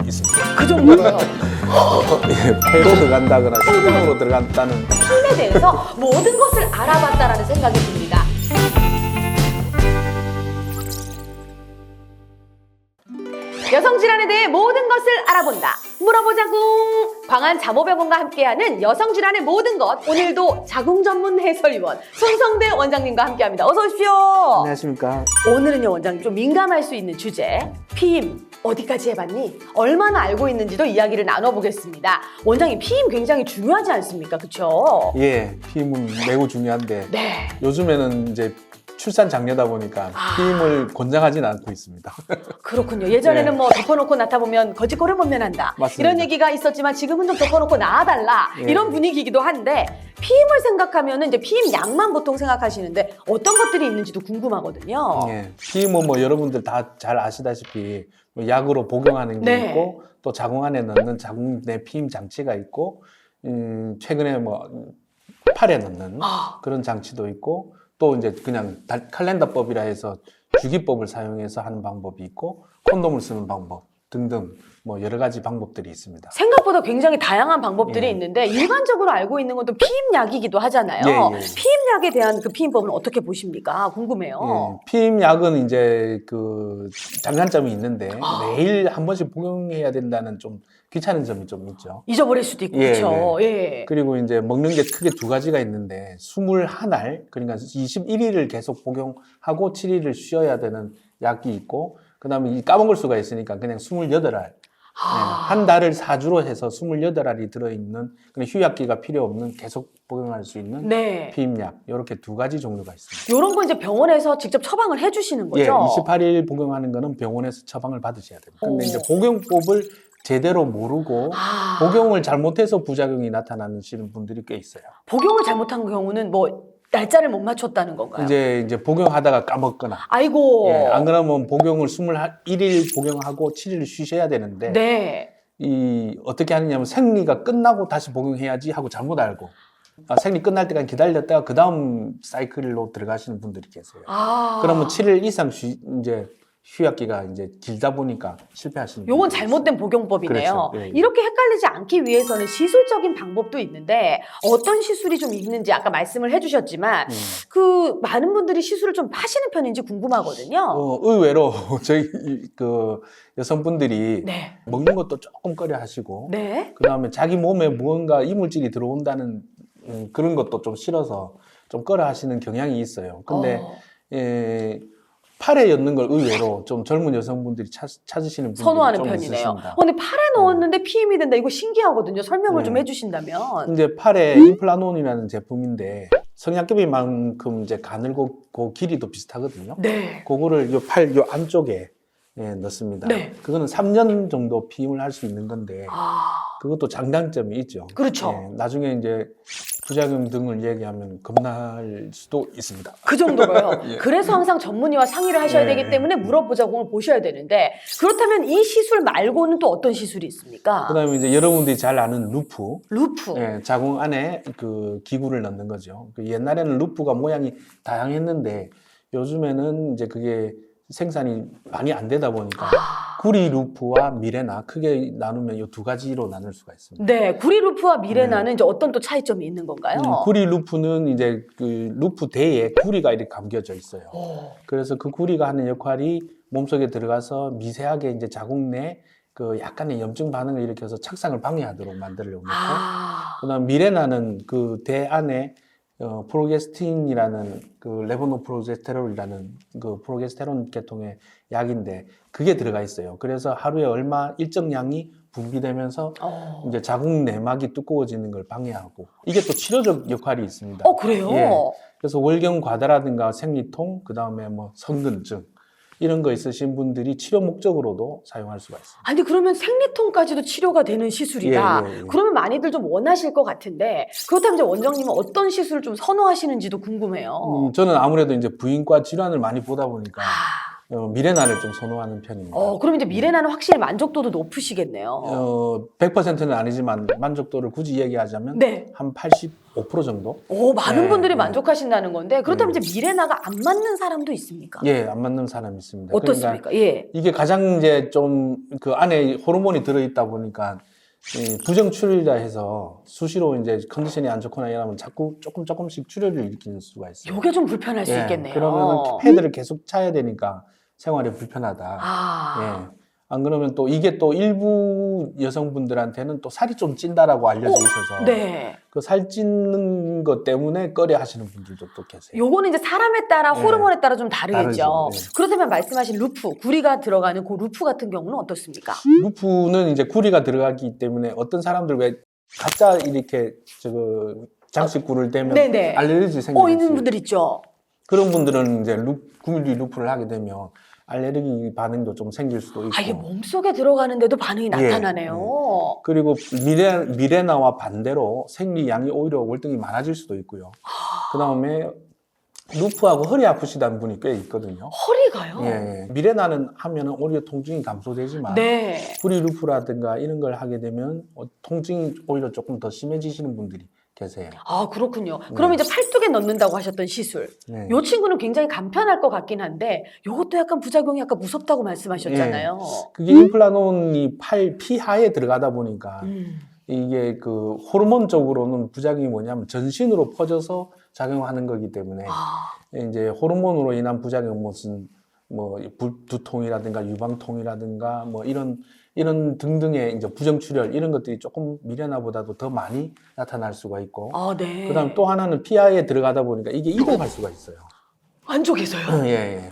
있습니다. 그 정도로요. 폐로 들어간다거나 심장으로 들어간다는 피임에 대해서 모든 것을 알아봤다라는 생각이 듭니다. 여성 질환에 대해 모든 것을 알아본다. 물어보자궁. 광안자모병원과 함께하는 여성 질환의 모든 것. 오늘도 자궁 전문 해설위원 손성대 원장님과 함께합니다. 어서 오십시오. 안녕하십니까. 오늘은요 원장님 좀 민감할 수 있는 주제 피임 어디까지 해봤니? 얼마나 알고 있는지도 이야기를 나눠보겠습니다. 원장님 피임 굉장히 중요하지 않습니까? 그렇죠? 예, 피임은 매우 중요한데 네. 요즘에는 이제 출산 장려다 보니까 피임을 권장하지는 않고 있습니다. 그렇군요. 예전에는 네. 뭐 덮어놓고 낳다보면 거짓골을 못 면한다. 맞습니다. 이런 얘기가 있었지만 지금은 좀 덮어놓고 낳아달라. 예. 이런 분위기이기도 한데 피임을 생각하면 이제 피임 약만 보통 생각하시는데 어떤 것들이 있는지도 궁금하거든요. 예, 피임은 뭐 여러분들 다 잘 아시다시피 뭐 약으로 복용하는 게 네. 있고 또 자궁 안에 넣는 자궁 내 피임 장치가 있고 최근에 뭐 팔에 넣는 그런 장치도 있고 또 이제 그냥 칼렌더법이라 해서 주기법을 사용해서 하는 방법이 있고 콘돔을 쓰는 방법 등등 뭐 여러 가지 방법들이 있습니다. 생각보다 굉장히 다양한 방법들이 예. 있는데 일반적으로 알고 있는 것도 피임약이기도 하잖아요. 예. 피임약에 대한 그 피임법은 어떻게 보십니까? 궁금해요. 예, 피임약은 이제 그 장단점이 있는데 매일 한 번씩 복용해야 된다는 좀 귀찮은 점이 좀 있죠. 잊어버릴 수도 있고 예, 그렇죠. 예. 그리고 이제 먹는 게 크게 두 가지가 있는데 21알 그러니까 21일을 계속 복용하고 7일을 쉬어야 되는 약이 있고 그다음에 이 까먹을 수가 있으니까 그냥 28알 한 달을 4주로 해서 28알이 들어있는 그런 휴약기가 필요 없는 계속 복용할 수 있는 네. 피임약 이렇게 두 가지 종류가 있습니다. 이런 거 이제 병원에서 직접 처방을 해주시는 거죠? 예, 28일 복용하는 거는 병원에서 처방을 받으셔야 됩니다. 근데 오. 이제 복용법을 제대로 모르고 복용을 잘못해서 부작용이 나타나시는 분들이 꽤 있어요. 복용을 잘못한 경우는 뭐 날짜를 못 맞췄다는 건가요? 이제 복용하다가 까먹거나 아이고. 예, 안 그러면 복용을 21일 복용하고 7일 쉬셔야 되는데 네. 이 어떻게 하느냐면 생리가 끝나고 다시 복용해야지 하고 잘못 알고 생리 끝날 때까지 기다렸다가 그 다음 사이클로 들어가시는 분들이 계세요. 그러면 7일 이상 이제 휴약기가 이제 길다 보니까 실패하시는 요건 분들이 잘못된 복용법이네요. 그렇죠. 예, 예. 이렇게 헷갈리지 않기 위해서는 시술적인 방법도 있는데 어떤 시술이 좀 있는지 아까 말씀을 해주셨지만 그 많은 분들이 시술을 좀 하시는 편인지 궁금하거든요. 의외로 저희 그 여성분들이 네. 먹는 것도 조금 꺼려 하시고 네. 그다음에 자기 몸에 무언가 이물질이 들어온다는 그런 것도 좀 싫어서 좀 꺼려 하시는 경향이 있어요. 근데 예, 팔에 엮는 걸 의외로 좀 젊은 여성분들이 찾으시는 분들이 선호하는 좀 편이네요. 있으십니다. 근데 팔에 넣었는데 피임이 된다. 이거 신기하거든요. 설명을 네. 좀 해주신다면. 이제 팔에 임플라논이라는 제품인데 성약급이만큼 이제 가늘고 길이도 비슷하거든요. 네. 그거를 요 안쪽에 넣습니다. 네. 그거는 3년 정도 피임을 할 수 있는 건데 아, 그것도 장단점이 있죠. 그렇죠. 나중에 이제 부작용 등을 얘기하면 겁날 수도 있습니다. 그 정도로요. 예. 그래서 항상 전문의와 상의를 하셔야 예. 되기 때문에 물어보자공을 보셔야 되는데 그렇다면 이 시술 말고는 또 어떤 시술이 있습니까? 그다음에 이제 여러분들이 잘 아는 루프. 루프. 자궁 안에 그 기구를 넣는 거죠. 그 옛날에는 루프가 모양이 다양했는데 요즘에는 이제 그게 생산이 많이 안 되다 보니까 구리 루프와 미레나 크게 나누면 이 두 가지로 나눌 수가 있습니다. 네, 구리 루프와 미레나는 이제 어떤 또 차이점이 있는 건가요? 구리 루프는 이제 그 루프 대에 구리가 이렇게 감겨져 있어요. 그래서 그 구리가 하는 역할이 몸속에 들어가서 미세하게 이제 자궁 내 그 약간의 염증 반응을 일으켜서 착상을 방해하도록 만들려고 했고, 그다음 미레나는 그 대 안에 프로게스틴이라는 그 레보노프로제스테롤이라는 그 프로게스테론 계통의 약인데 그게 들어가 있어요. 그래서 하루에 일정량이 분비되면서 이제 자궁 내막이 두꺼워지는 걸 방해하고 이게 또 치료적 역할이 있습니다. 그래요? 예. 그래서 월경 과다라든가 생리통, 그 다음에 뭐 성근증 이런 거 있으신 분들이 치료 목적으로도 사용할 수가 있습니다. 아니 그러면 생리통까지도 치료가 되는 시술이다. 예. 그러면 많이들 좀 원하실 것 같은데 그렇다면 이제 원장님은 어떤 시술을 좀 선호하시는지도 궁금해요. 저는 아무래도 이제 부인과 질환을 많이 보다 보니까 미레나를 좀 선호하는 편입니다. 그럼 이제 미레나는 확실히 만족도도 높으시겠네요. 100%는 아니지만 만족도를 굳이 얘기하자면 네. 한 85% 정도? 많은 네, 분들이 네. 만족하신다는 건데 그렇다면 네. 이제 미레나가 안 맞는 사람도 있습니까? 예, 안 맞는 사람이 있습니다. 어떻습니까? 그러니까 예. 이게 가장 이제 좀 그 안에 호르몬이 들어있다 보니까 이 부정 출혈이라 해서 수시로 이제 컨디션이 안 좋거나 이러면 자꾸 조금씩 출혈을 일으키는 수가 있어요. 요게 좀 불편할 수 예, 있겠네요. 그러면은 패드를 계속 차야 되니까 생활이 불편하다. 아. 예. 안 그러면 또 이게 또 일부 여성분들한테는 또 살이 좀 찐다라고 알려져 있어서 네. 그 살 찌는 것 때문에 꺼려 하시는 분들도 또 계세요. 요거는 이제 사람에 따라 네. 호르몬에 따라 좀 다르겠죠. 다르죠. 네. 그렇다면 말씀하신 루프, 구리가 들어가는 그 루프 같은 경우는 어떻습니까? 루프는 이제 구리가 들어가기 때문에 어떤 사람들 왜 가짜 이렇게 장식구를 대면 네네. 알레르기 생기는 있는 분들 있죠. 그런 분들은 이제 구밀리 루프를 하게 되면 알레르기 반응도 좀 생길 수도 있고. 이게 몸속에 들어가는데도 반응이 나타나네요. 그리고 미레나와 반대로 생리양이 오히려 월등히 많아질 수도 있고요. 그 다음에 루프하고 허리 아프시다는 분이 꽤 있거든요. 허리가요? 예. 미레나는 하면은 오히려 통증이 감소되지만 네. 구리 루프라든가 이런 걸 하게 되면 통증이 오히려 조금 더 심해지시는 분들이 계세요. 아, 그렇군요. 그럼 이제 팔뚝에 넣는다고 하셨던 시술. 네. 요 친구는 굉장히 간편할 것 같긴 한데 요것도 약간 부작용이 약간 무섭다고 말씀하셨잖아요. 그게 임플란론이 피하에 들어가다 보니까 이게 그 호르몬적으로는 부작용이 뭐냐면 전신으로 퍼져서 작용하는 거기 때문에 이제 호르몬으로 인한 부작용 무슨 뭐 두통이라든가 유방통이라든가 뭐 이런 등등의 이제 부정출혈 이런 것들이 조금 미레나보다도 더 많이 나타날 수가 있고 네. 그다음 또 하나는 피하에 들어가다 보니까 이게 이동할 수가 있어요. 안쪽에서요? 예.